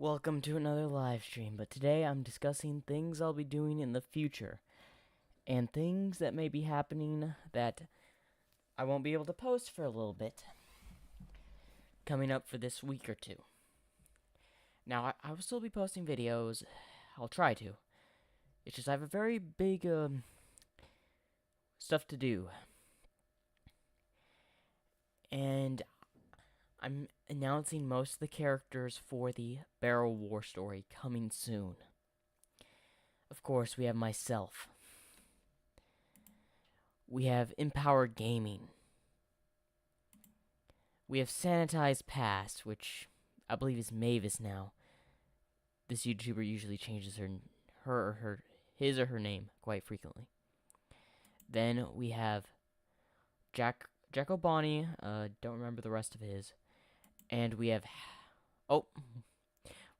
Welcome to another live stream, but today I'm discussing things I'll be doing in the future and things that may be happening that I won't be able to post for a little bit coming up for this week or two. Now, I will still be posting videos. I'll try to. It's just I have a very big stuff to do. And I'm announcing most of the characters for the Barrel War story coming soon. Of course, we have myself. We have Empowered Gaming. We have Sanitized Past, which I believe is Mavis now. This YouTuber usually changes his or her name quite frequently. Then we have Jacko Bonnie, don't remember the rest of his. And we have,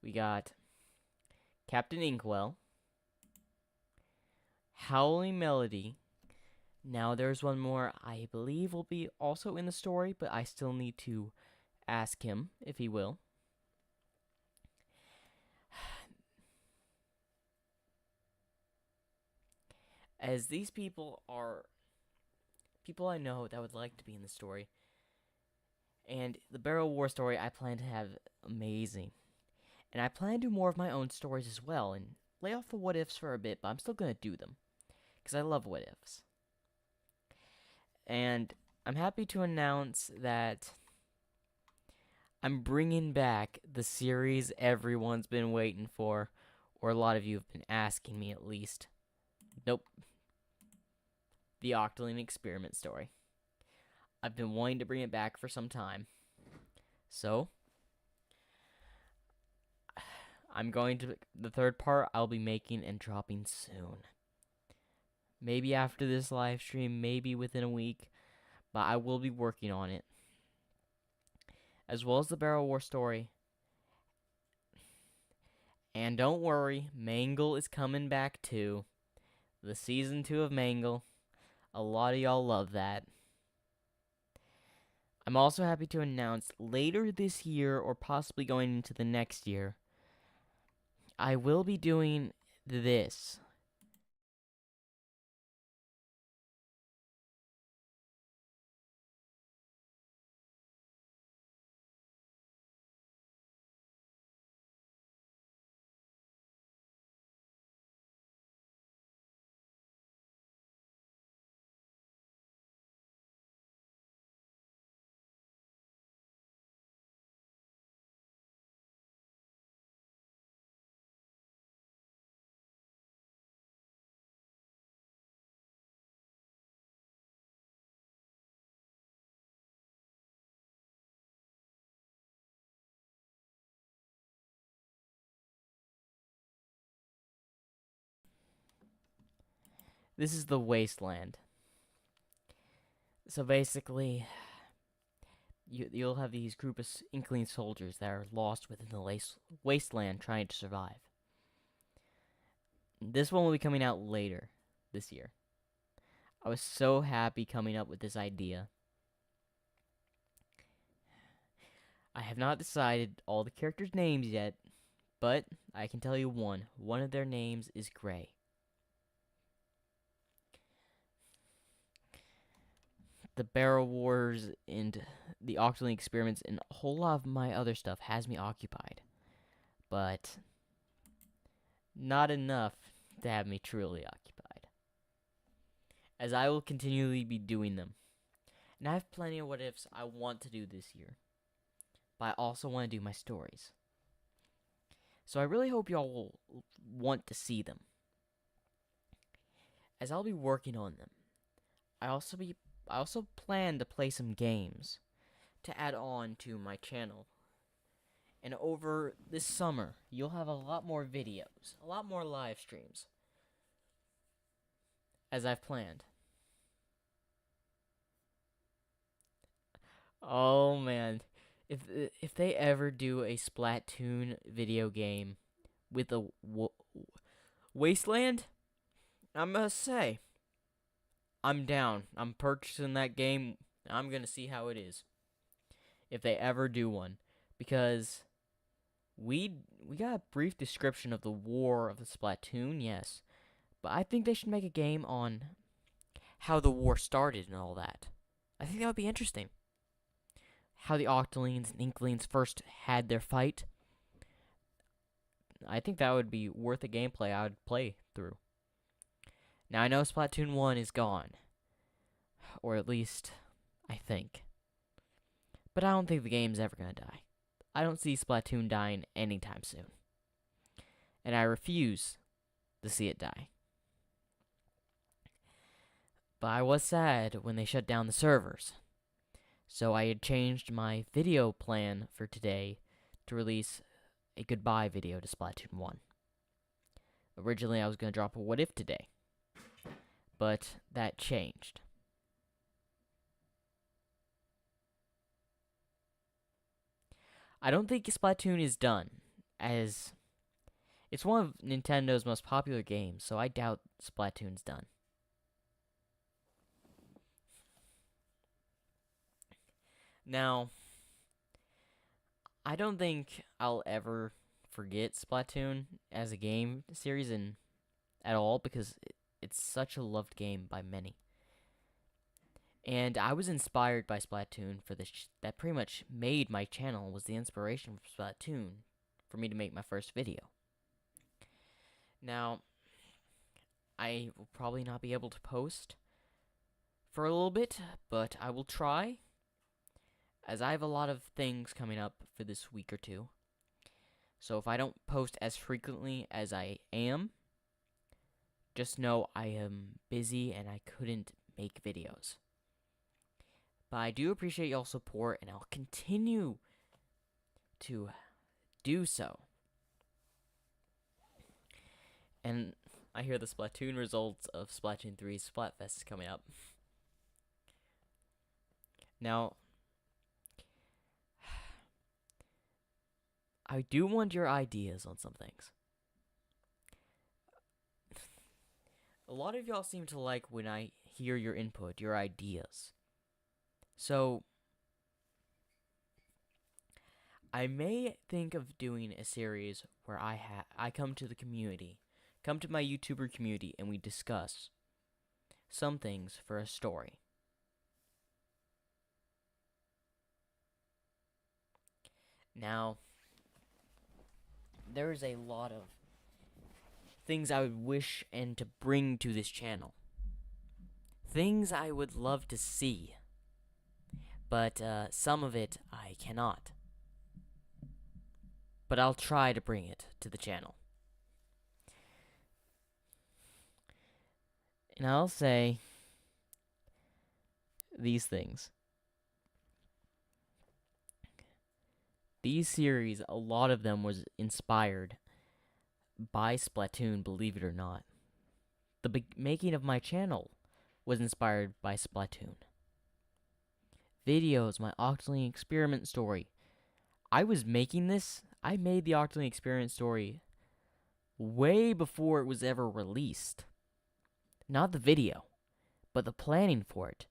we got Captain Inkwell, Howling Melody. Now there's one more I believe will be also in the story, but I still need to ask him if he will. As these people are people I know that would like to be in the story. And the Barrel War story I plan to have amazing. And I plan to do more of my own stories as well and lay off the what ifs for a bit, but I'm still going to do them. Because I love what ifs. And I'm happy to announce that I'm bringing back the series everyone's been waiting for, or a lot of you have been asking me at least. Nope. The Octoling Experiment story. I've been wanting to bring it back for some time. So, the third part I'll be making and dropping soon. Maybe after this live stream, maybe within a week, but I will be working on it. As well as the Barrel War story. And don't worry, Mangle is coming back too. The season 2 of Mangle. A lot of y'all love that. I'm also happy to announce later this year, or possibly going into the next year, I will be doing this. This is the Wasteland. So basically, you'll have these group of Inkling soldiers that are lost within the wasteland trying to survive. This one will be coming out later this year. I was so happy coming up with this idea. I have not decided all the characters' names yet, but I can tell you one. One of their names is Gray. The Barrel Wars and the Octoling Experiments and a whole lot of my other stuff has me occupied. But not enough to have me truly occupied. As I will continually be doing them. And I have plenty of what ifs I want to do this year. But I also want to do my stories. So I really hope y'all will want to see them. As I'll be working on them, I also plan to play some games to add on to my channel. And over this summer, you'll have a lot more videos, a lot more live streams, as I've planned. Oh man, if they ever do a Splatoon video game with a Wasteland, I must say, I'm down. I'm purchasing that game. I'm gonna see how it is if they ever do one, because we we got a brief description of the war of the Splatoon, yes. But I think they should make a game on how the war started and all that. I think that would be interesting. How the Octolings and Inklings first had their fight. I think that would be worth a gameplay I would play through. Now, I know Splatoon 1 is gone. Or at least, I think. But I don't think the game's ever gonna die. I don't see Splatoon dying anytime soon. And I refuse to see it die. But I was sad when they shut down the servers. So I had changed my video plan for today to release a goodbye video to Splatoon 1. Originally, I was going to drop a what if today. But that changed. I don't think Splatoon is done, as it's one of Nintendo's most popular games, so I doubt Splatoon's done. Now, I don't think I'll ever forget Splatoon as a game series at all, because it's such a loved game by many. And I was inspired by Splatoon for this. That pretty much made my channel, was the inspiration for Splatoon for me to make my first video. Now, I will probably not be able to post for a little bit, but I will try, as I have a lot of things coming up for this week or two. So if I don't post as frequently as I am, just know I am busy and I couldn't make videos. But I do appreciate y'all's support, and I'll continue to do so. And I hear the Splatoon results of Splatoon 3's Splatfest is coming up. Now, I do want your ideas on some things. A lot of y'all seem to like when I hear your input, your ideas. So, I may think of doing a series where I come to the community, come to my YouTuber community, and we discuss some things for a story. Now, there's a lot of things I would wish and to bring to this channel. Things I would love to see. But some of it I cannot. But I'll try to bring it to the channel. And I'll say these things. These series, a lot of them was inspired by Splatoon, believe it or not. The making of my channel was inspired by Splatoon. Videos, my Octoling experiment story. I was making this. I made the Octoling experiment story way before it was ever released. Not the video, but the planning for it.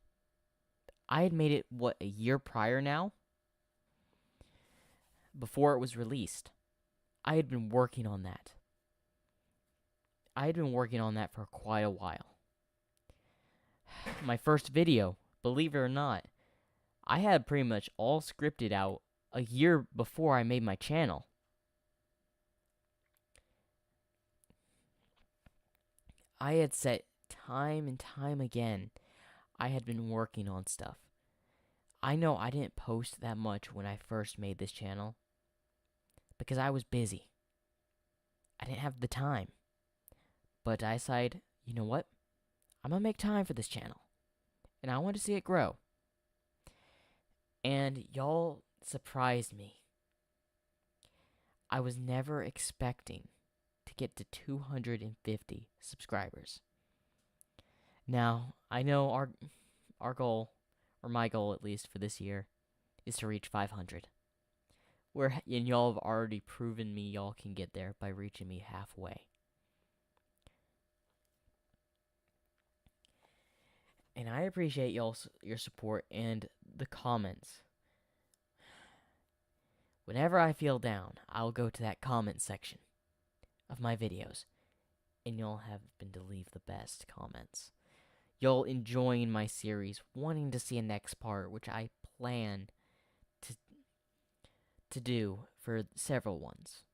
I had made it, a year prior now? Before it was released. I had been working on that. I had been working on that for quite a while. My first video, believe it or not, I had pretty much all scripted out a year before I made my channel. I had set time and time again, I had been working on stuff. I know I didn't post that much when I first made this channel, because I was busy. I didn't have the time. But I decided, you know what? I'm gonna make time for this channel. And I want to see it grow. And y'all surprised me. I was never expecting to get to 250 subscribers. Now, I know our goal, or my goal at least for this year, is to reach 500. And y'all have already proven me y'all can get there by reaching me halfway. And I appreciate your support and the comments. Whenever I feel down, I'll go to that comment section of my videos, and you'll have been to leave the best comments. You'll enjoying my series, wanting to see a next part, which I plan to do for several ones.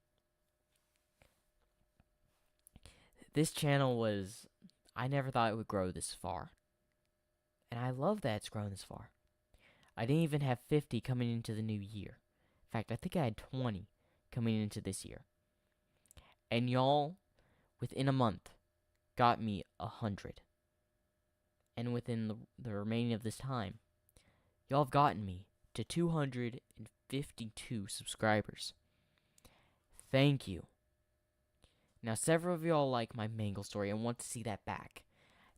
This channel I never thought it would grow this far. And I love that it's grown this far. I didn't even have 50 coming into the new year. In fact, I think I had 20 coming into this year. And y'all, within a month, got me 100. And within the remaining of this time, y'all have gotten me to 252 subscribers. Thank you. Now, several of y'all like my Mangle story and want to see that back.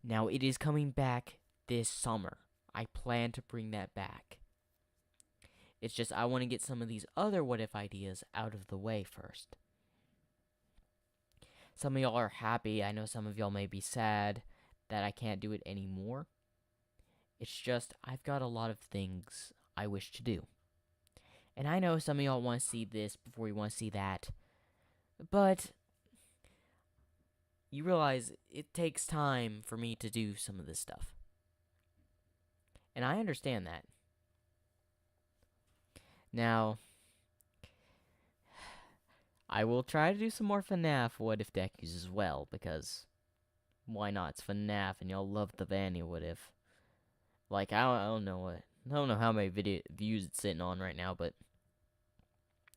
Now, it is coming back this summer. I plan to bring that back. It's just I want to get some of these other what if ideas out of the way first. Some of y'all are happy. I know some of y'all may be sad that I can't do it anymore. It's just I've got a lot of things I wish to do. And I know some of y'all want to see this before you want to see that. But you realize it takes time for me to do some of this stuff. And I understand that. Now, I will try to do some more FNAF what if decus as well, because why not? It's FNAF and y'all love the Vanny what if. Like, I don't know how many views it's sitting on right now, but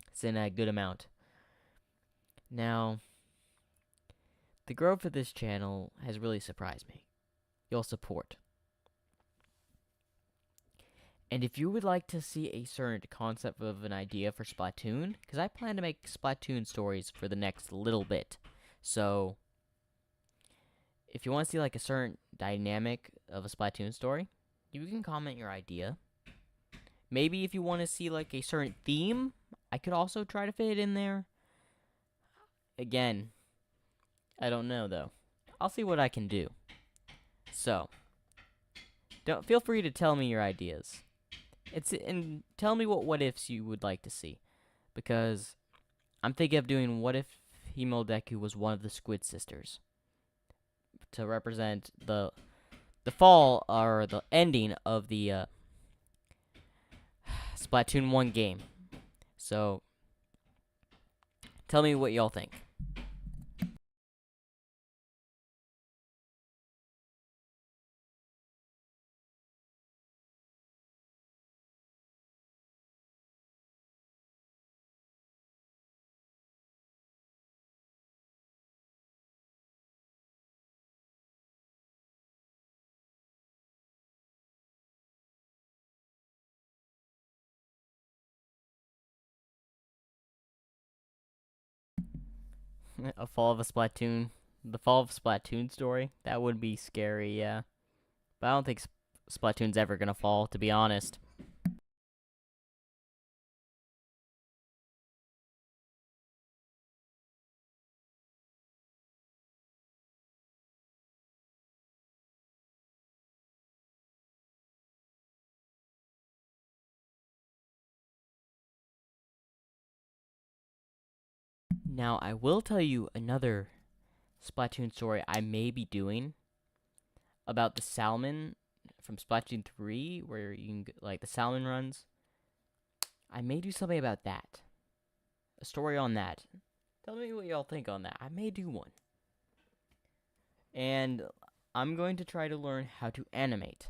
it's in a good amount. Now, the growth of this channel has really surprised me. Your support. And if you would like to see a certain concept of an idea for Splatoon, because I plan to make Splatoon stories for the next little bit. So, if you want to see like a certain dynamic of a Splatoon story, you can comment your idea. Maybe if you want to see like a certain theme, I could also try to fit it in there. Again, I don't know though. I'll see what I can do. So, don't feel free to tell me your ideas. And tell me what ifs you would like to see, because I'm thinking of doing what if Himmeldeku was one of the Squid Sisters to represent the fall or the ending of the Splatoon 1 game. So tell me what y'all think. The fall of Splatoon story. That would be scary, yeah. But I don't think Splatoon's ever gonna fall, to be honest. Now, I will tell you another Splatoon story I may be doing about the salmon from Splatoon 3, where you can, like, the salmon runs. I may do something about that. A story on that. Tell me what y'all think on that. I may do one. And I'm going to try to learn how to animate.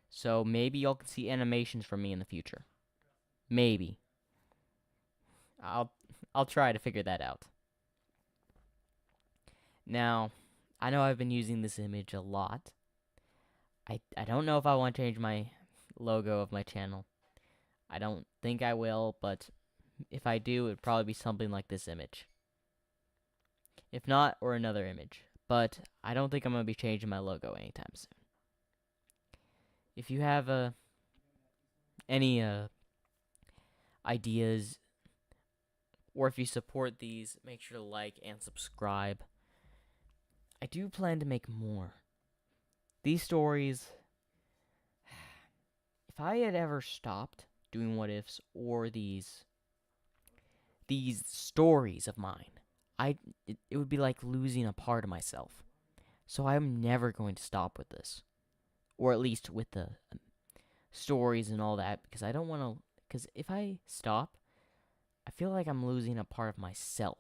So maybe y'all can see animations from me in the future. Maybe. I'll try to figure that out. Now, I know I've been using this image a lot. I don't know if I want to change my logo of my channel. I don't think I will, but if I do, it'd probably be something like this image. If not, or another image. But I don't think I'm going to be changing my logo anytime soon. If you have any ideas, or if you support these, make sure to like and subscribe. I do plan to make more. These stories, if I had ever stopped doing what ifs or these these stories of mine, it would be like losing a part of myself. So I'm never going to stop with this, or at least with the stories and all that, because I don't want to. Because if I stop, I feel like I'm losing a part of myself.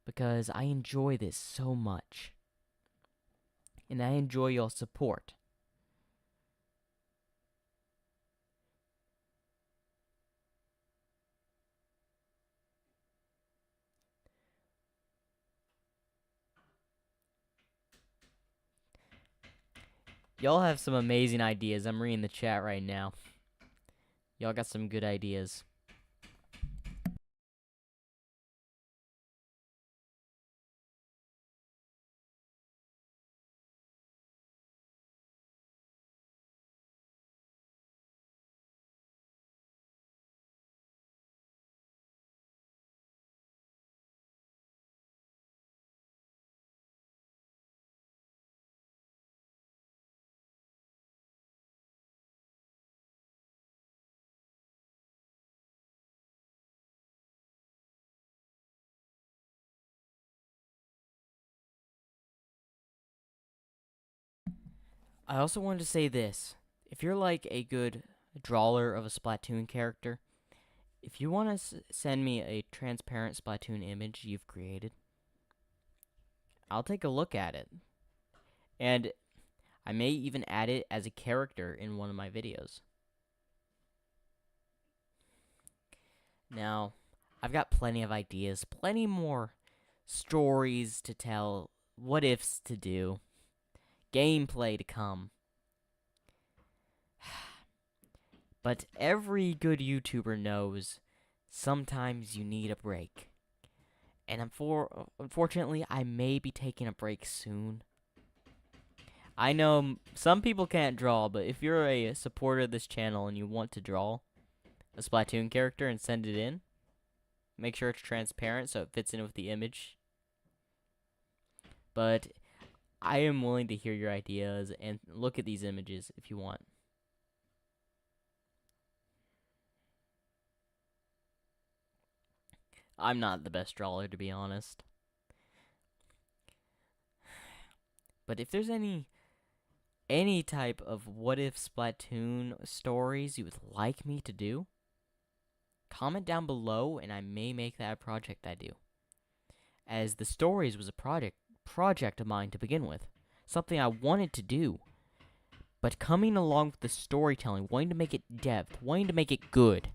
Because I enjoy this so much, and I enjoy your support. Y'all have some amazing ideas. I'm reading the chat right now. Y'all got some good ideas. I also wanted to say this. If you're like a good drawer of a Splatoon character, if you want to send me a transparent Splatoon image you've created, I'll take a look at it. And I may even add it as a character in one of my videos. Now, I've got plenty of ideas, plenty more stories to tell, what ifs to do, gameplay to come. But every good YouTuber knows sometimes you need a break. And unfortunately, I may be taking a break soon. I know some people can't draw, but if you're a supporter of this channel and you want to draw a Splatoon character and send it in, make sure it's transparent so it fits in with the image. But I am willing to hear your ideas and look at these images if you want. I'm not the best drawer, to be honest. But if there's any type of what if Splatoon stories you would like me to do, comment down below and I may make that a project I do. As the stories was a project of mine to begin with. Something I wanted to do. But coming along with the storytelling, wanting to make it depth, wanting to make it good,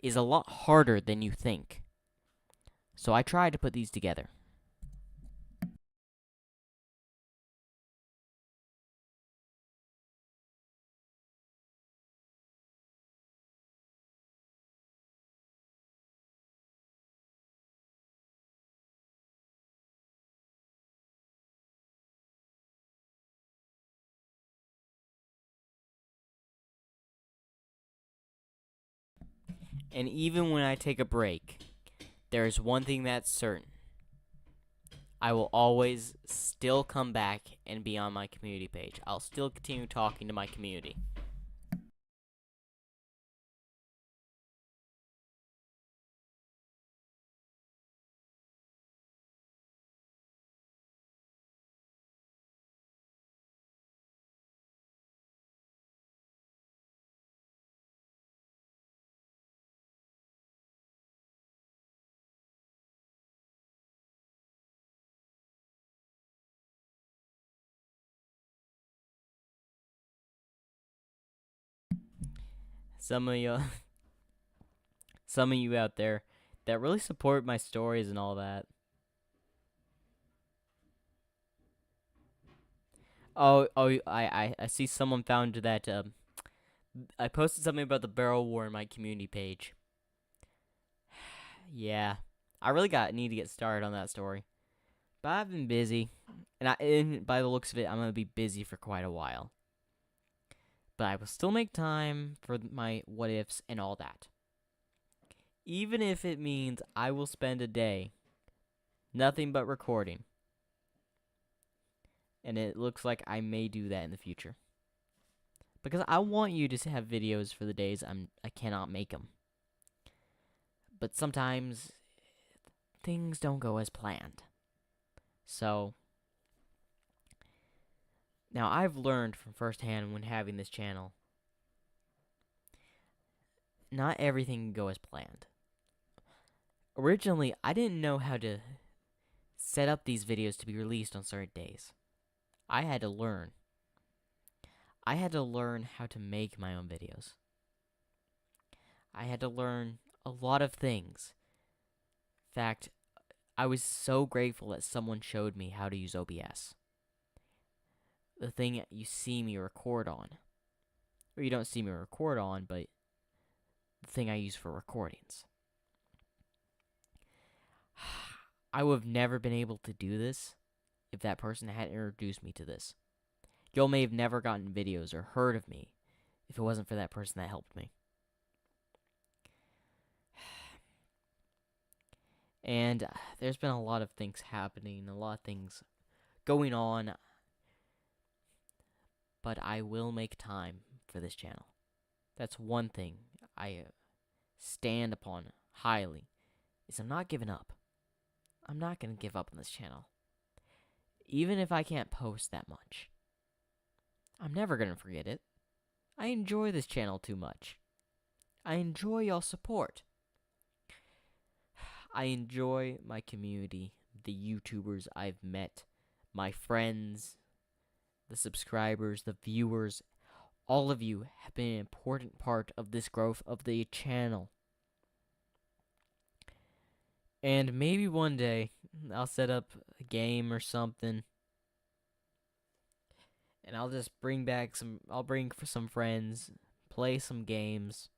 is a lot harder than you think. So I tried to put these together. And even when I take a break, there is one thing that's certain. I will always still come back and be on my community page. I'll still continue talking to my community. Some of you some of you out there that really support my stories and all that. I see someone found that I posted something about the barrel war in my community page. Yeah, I really need to get started on that story, but I've been busy, and by the looks of it, I'm gonna be busy for quite a while. But I will still make time for my what ifs and all that, even if it means I will spend a day nothing but recording. And it looks like I may do that in the future. Because I want you to have videos for the days I cannot make them. But sometimes things don't go as planned. So, now I've learned from firsthand when having this channel, not everything can go as planned. Originally, I didn't know how to set up these videos to be released on certain days. I had to learn. I had to learn how to make my own videos. I had to learn a lot of things. In fact, I was so grateful that someone showed me how to use OBS. The thing you see me record on. Or you don't see me record on, but the thing I use for recordings. I would have never been able to do this if that person hadn't introduced me to this. Y'all may have never gotten videos or heard of me if it wasn't for that person that helped me. And there's been a lot of things happening, a lot of things going on, but I will make time for this channel. That's one thing I stand upon highly, is I'm not giving up. I'm not going to give up on this channel. Even if I can't post that much. I'm never going to forget it. I enjoy this channel too much. I enjoy y'all's support. I enjoy my community, the YouTubers I've met, my friends, the subscribers, the viewers. All of you have been an important part of this growth of the channel. And maybe one day, I'll set up a game or something. And I'll just bring some friends, play some games.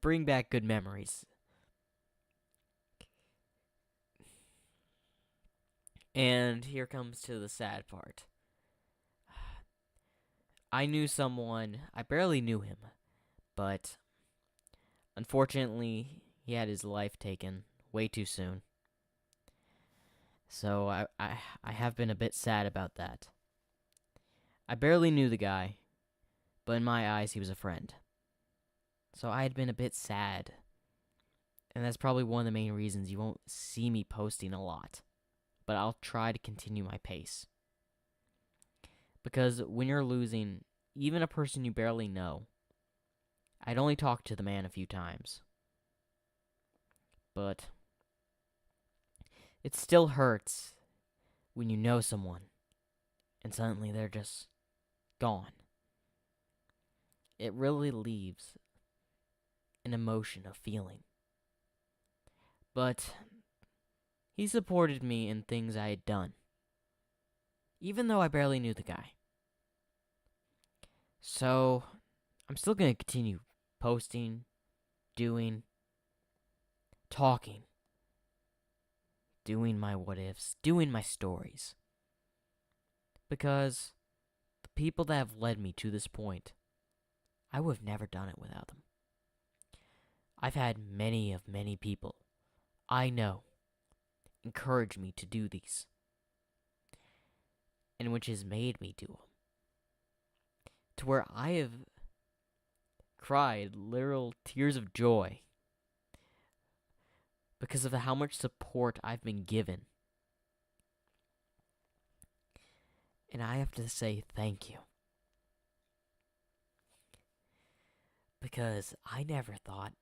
Bring back good memories. And here comes to the sad part. I knew someone, I barely knew him, but unfortunately, he had his life taken way too soon. So I have been a bit sad about that. I barely knew the guy, but in my eyes, he was a friend. So I had been a bit sad. And that's probably one of the main reasons you won't see me posting a lot. But I'll try to continue my pace. Because when you're losing even a person you barely know, I'd only talked to the man a few times. But it still hurts when you know someone and suddenly they're just gone. It really leaves an emotion, a feeling. But he supported me in things I had done, even though I barely knew the guy. So, I'm still going to continue posting, doing, talking, doing my what ifs, doing my stories. Because the people that have led me to this point, I would have never done it without them. I've had many people I know encourage me to do these, and which has made me do them. To where I have cried literal tears of joy because of how much support I've been given. And I have to say thank you. Because I never thought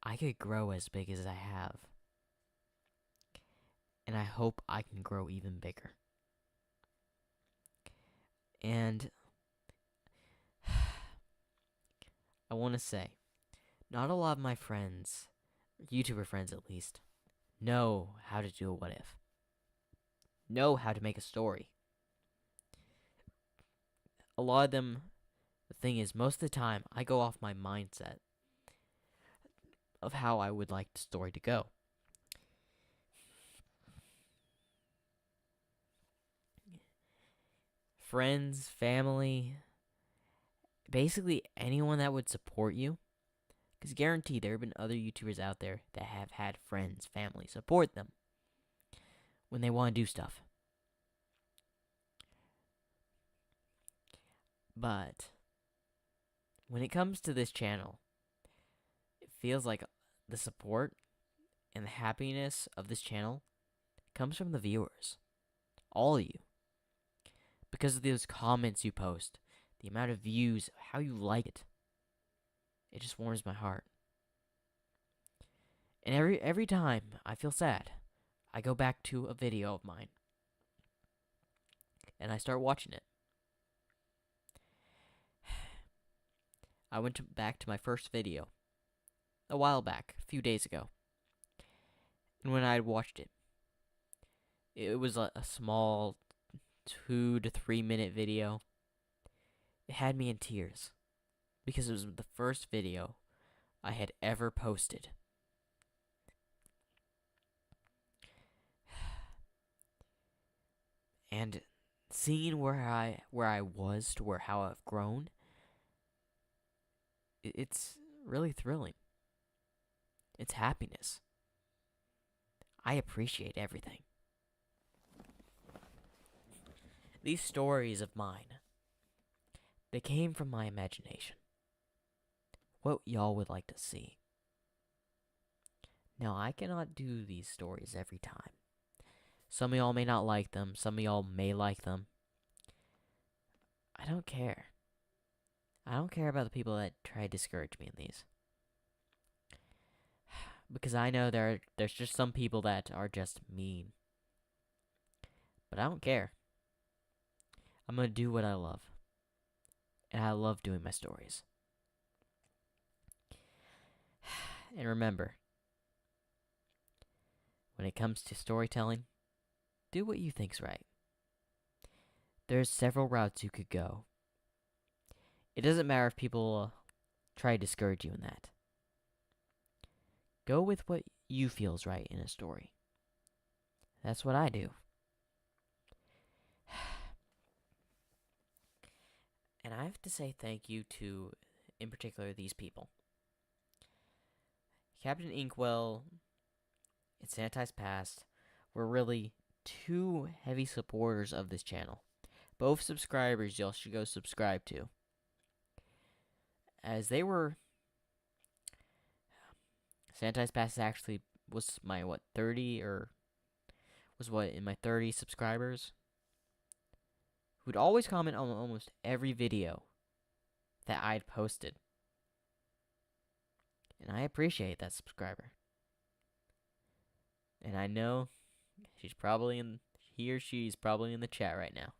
I could grow as big as I have. And I hope I can grow even bigger. And I want to say, not a lot of my friends, YouTuber friends at least, know how to do a what if. Know how to make a story. A lot of them, the thing is, most of the time, I go off my mindset of how I would like the story to go. Friends, family, basically anyone that would support you. Because guaranteed there have been other YouTubers out there that have had friends, family support them when they want to do stuff. But when it comes to this channel, feels like the support and the happiness of this channel comes from the viewers. All of you. Because of those comments you post, the amount of views, how you like it. It just warms my heart. And every time I feel sad, I go back to a video of mine. And I start watching it. I went back to my first video a while back, a few days ago. And when I had watched it, it was a small 2 to 3 minute video. It had me in tears because it was the first video I had ever posted. And seeing where I was to how I've grown, it's really thrilling. It's happiness. I appreciate everything. These stories of mine, they came from my imagination. What y'all would like to see. Now, I cannot do these stories every time. Some of y'all may not like them. Some of y'all may like them. I don't care. I don't care about the people that try to discourage me in these. Because I know there's just some people that are just mean. But I don't care. I'm going to do what I love. And I love doing my stories. And remember, when it comes to storytelling, do what you think's right. There's several routes you could go. It doesn't matter if people try to discourage you in that. Go with what you feel's right in a story. That's what I do. And I have to say thank you to, in particular, these people. Captain Inkwell and Sanitized Past were really two heavy supporters of this channel. Both subscribers y'all should go subscribe to. As they were... Sanitized Past actually was my, 30 or... Was in my 30 subscribers? Who'd always comment on almost every video that I'd posted. And I appreciate that subscriber. And I know he or she's probably in the chat right now.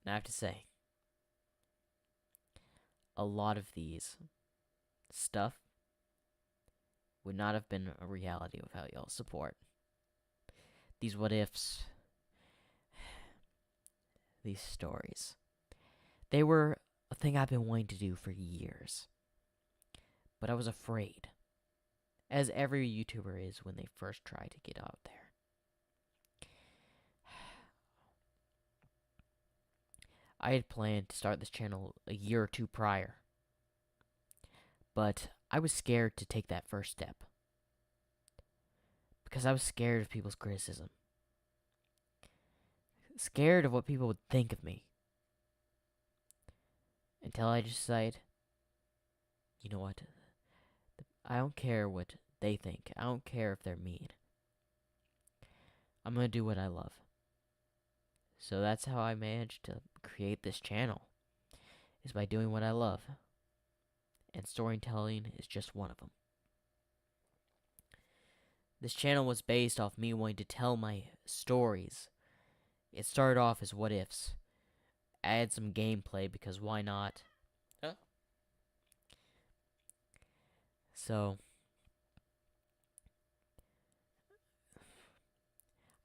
And I have to say, a lot of these stuff would not have been a reality without y'all's support. These what ifs, these stories, they were a thing I've been wanting to do for years. But I was afraid, as every YouTuber is when they first try to get out there. I had planned to start this channel a year or two prior, but I was scared to take that first step. Because I was scared of people's criticism. Scared of what people would think of me. Until I just decided, you know what? I don't care what they think. I don't care if they're mean. I'm going to do what I love. So that's how I managed to create this channel. Is by doing what I love. And storytelling is just one of them. This channel was based off me wanting to tell my stories. It started off as what ifs. Add some gameplay because why not? So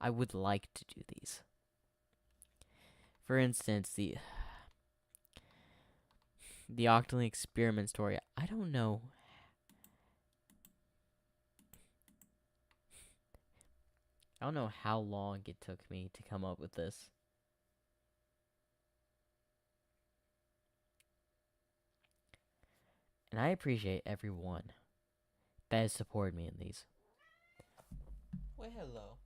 I would like to do these. For instance, the Octoling experiment story. I don't know. I don't know how long it took me to come up with this. And I appreciate everyone that has supported me in these. Well, hello.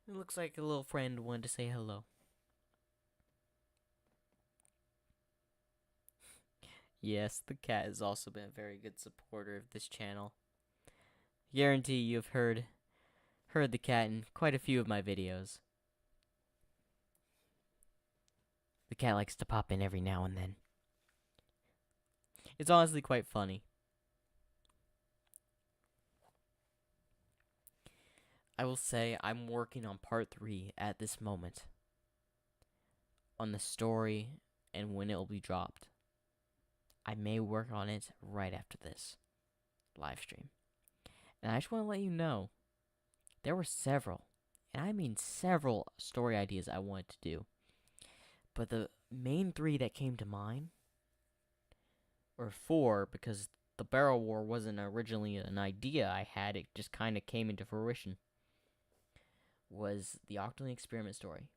It looks like a little friend wanted to say hello. Yes, the cat has also been a very good supporter of this channel. Guarantee you've heard the cat in quite a few of my videos. The cat likes to pop in every now and then. It's honestly quite funny. I will say I'm working on part 3 at this moment. On the story and when it will be dropped. I may work on it right after this live stream. And I just want to let you know, there were several, and I mean several story ideas I wanted to do. But the main 3 that came to mind, or 4, because the Barrel War wasn't originally an idea I had, it just kind of came into fruition, was the Octoling Experiment story,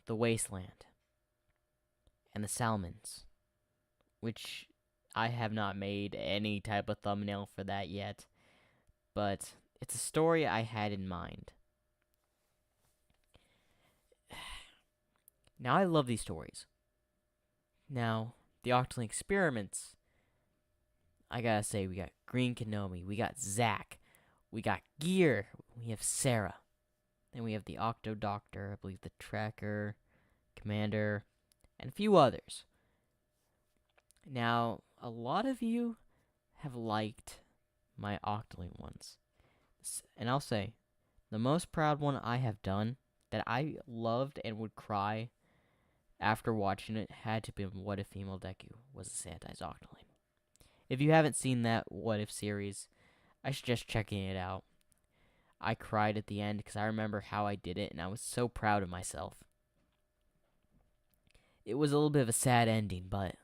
the Wasteland, and the Salmons, which I have not made any type of thumbnail for that yet, but it's a story I had in mind. Now, I love these stories. Now, the Octoling Experiments, I gotta say, we got Greenkenobi, we got Zack, we got Gear, we have Sarah, then we have the Octo Doctor, I believe the Tracker, Commander, and a few others. Now, a lot of you have liked my Octoling ones. And I'll say, the most proud one I have done that I loved and would cry after watching it had to be What If Female Deku was a Santai's Octoling. If you haven't seen that What If series, I suggest checking it out. I cried at the end because I remember how I did it and I was so proud of myself. It was a little bit of a sad ending, but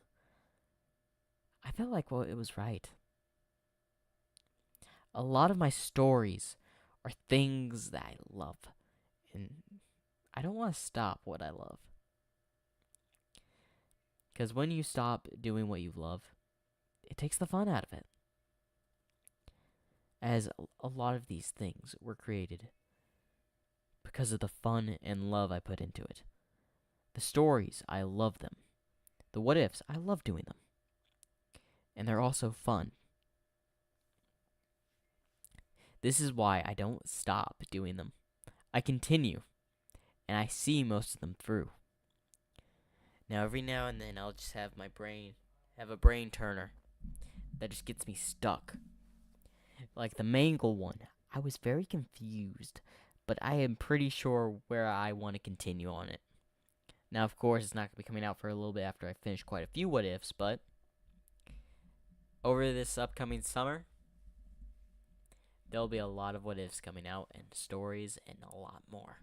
I felt like it was right. A lot of my stories are things that I love, and I don't want to stop what I love. Because when you stop doing what you love, it takes the fun out of it. As a lot of these things were created because of the fun and love I put into it. The stories, I love them. The what ifs, I love doing them. And they're also fun. This is why I don't stop doing them. I continue, and I see most of them through. Now, every now and then, I'll just have a brain turner that just gets me stuck. Like the Mangle one, I was very confused, but I am pretty sure where I want to continue on it. Now, of course, it's not going to be coming out for a little bit after I finish quite a few what ifs, but over this upcoming summer, there'll be a lot of what ifs coming out, and stories, and a lot more.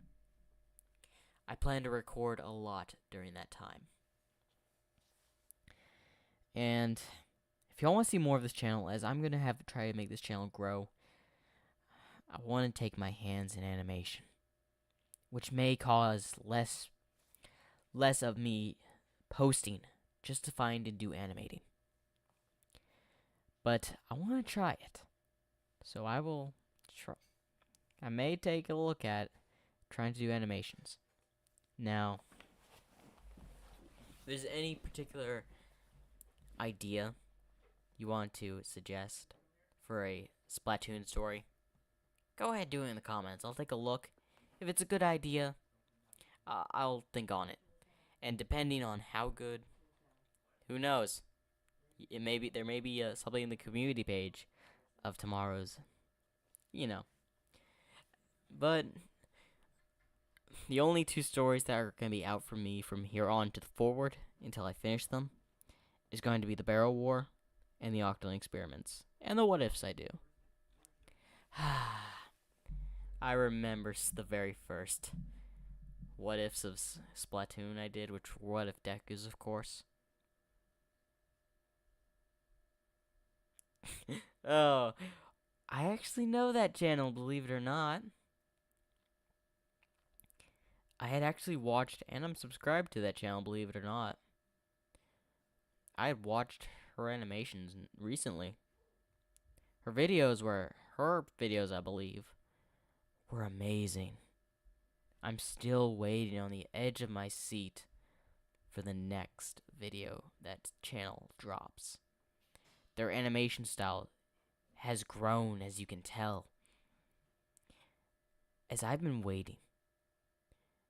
I plan to record a lot during that time. And if y'all want to see more of this channel, as I'm going to try to make this channel grow, I want to take my hands in animation, which may cause less of me posting just to find and do animating. But I want to try it. So I will try. I may take a look at trying to do animations. Now, if there's any particular idea you want to suggest for a Splatoon story, go ahead, do it in the comments. I'll take a look. If it's a good idea, I'll think on it. And depending on how good, who knows? There may be something in the community page of tomorrow's, But the only 2 stories that are going to be out for me from here on to the forward until I finish them is going to be the Barrel War and the Octoling Experiments. And the what ifs I do. I remember the very first what ifs of Splatoon I did, which were What If Dekus, of course. Oh, I actually know that channel, believe it or not. I had actually watched, and I'm subscribed to that channel, believe it or not. I had watched her animations recently. Her videos, I believe, were amazing. I'm still waiting on the edge of my seat for the next video, that channel drops. Their animation style has grown, as you can tell. As I've been waiting,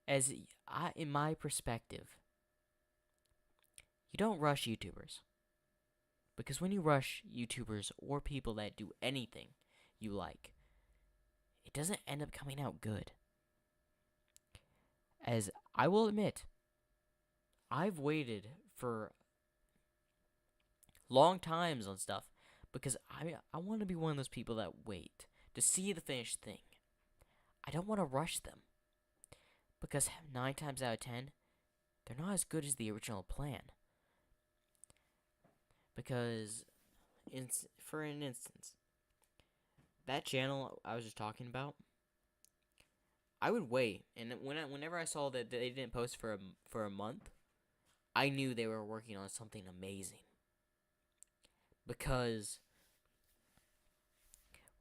in my perspective, you don't rush YouTubers. Because when you rush YouTubers or people that do anything you like, it doesn't end up coming out good. As I will admit, I've waited for long times on stuff because I want to be one of those people that wait to see the finished thing. I don't want to rush them because 9 times out of 10, they're not as good as the original plan. Because, for an instance, that channel I was just talking about, I would wait, and whenever I saw that they didn't post for a month, I knew they were working on something amazing. Because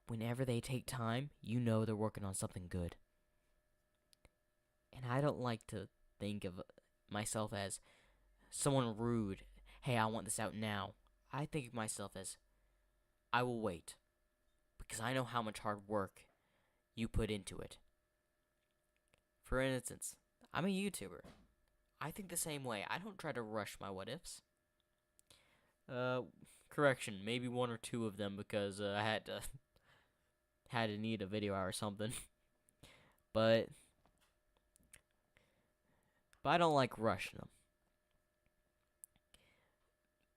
whenever they take time, you know they're working on something good. And I don't like to think of myself as someone rude. Hey, I want this out now. I think of myself as, I will wait. Because I know how much hard work you put into it. For instance, I'm a YouTuber. I think the same way. I don't try to rush my what-ifs. Correction, maybe 1 or 2 of them because I had to need a video hour or something. But I don't like rushing them.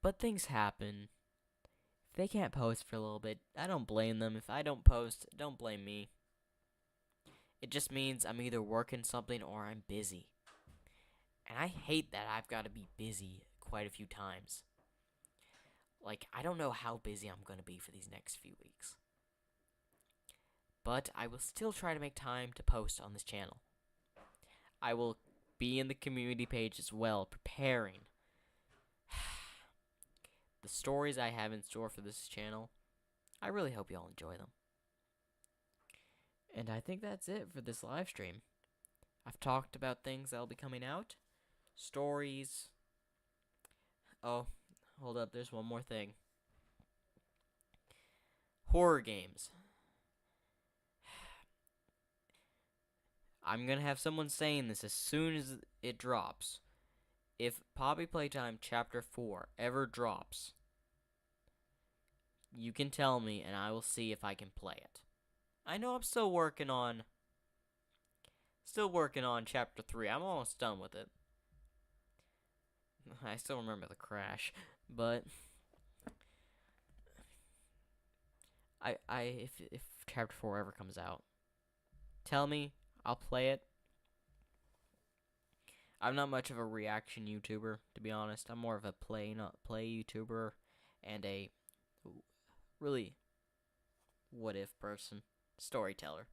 But things happen. If they can't post for a little bit, I don't blame them. If I don't post, don't blame me. It just means I'm either working something or I'm busy. And I hate that I've got to be busy quite a few times. Like, I don't know how busy I'm going to be for these next few weeks. But I will still try to make time to post on this channel. I will be in the community page as well, preparing the stories I have in store for this channel. I really hope y'all enjoy them. And I think that's it for this live stream. I've talked about things that'll be coming out. Stories. Oh, hold up, there's one more thing. Horror games. I'm gonna have someone saying this as soon as it drops. If Poppy Playtime Chapter 4 ever drops, you can tell me and I will see if I can play it. I know I'm still working on Chapter 3. I'm almost done with it. I still remember the crash, but if Chapter 4 ever comes out, tell me, I'll play it. I'm not much of a reaction YouTuber, to be honest. I'm more of a play YouTuber and a really what-if person, storyteller.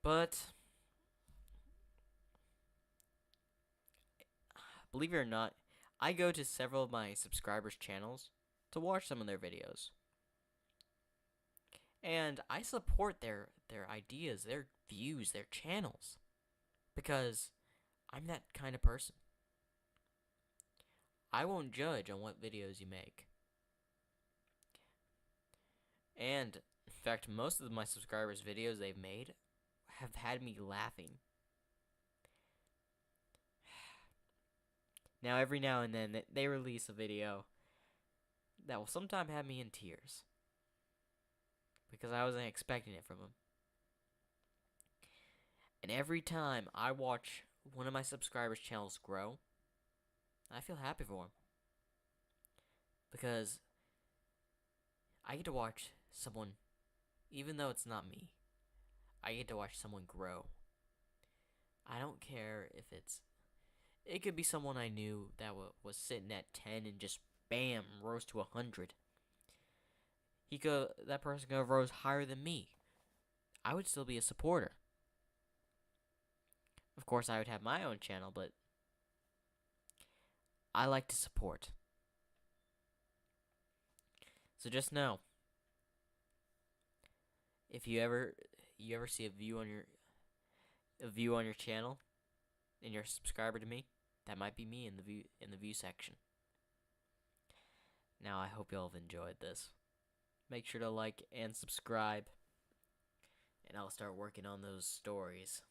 But believe it or not, I go to several of my subscribers' channels to watch some of their videos. And I support their ideas, their views, their channels. Because I'm that kind of person. I won't judge on what videos you make. And, in fact, most of my subscribers' videos they've made have had me laughing. Now, every now and then, they release a video that will sometimes have me in tears. Because I wasn't expecting it from them. And every time I watch one of my subscribers' channels grow, I feel happy for them. Because I get to watch someone, even though it's not me, I get to watch someone grow. I don't care if it could be someone I knew that was sitting at 10 and just bam, rose to 100. That person could have rose higher than me. I would still be a supporter. Of course, I would have my own channel, but I like to support. So just know, if you ever see a view on your channel and you're a subscriber to me, that might be me in the view section. Now I hope y'all have enjoyed this. Make sure to like and subscribe, and I'll start working on those stories.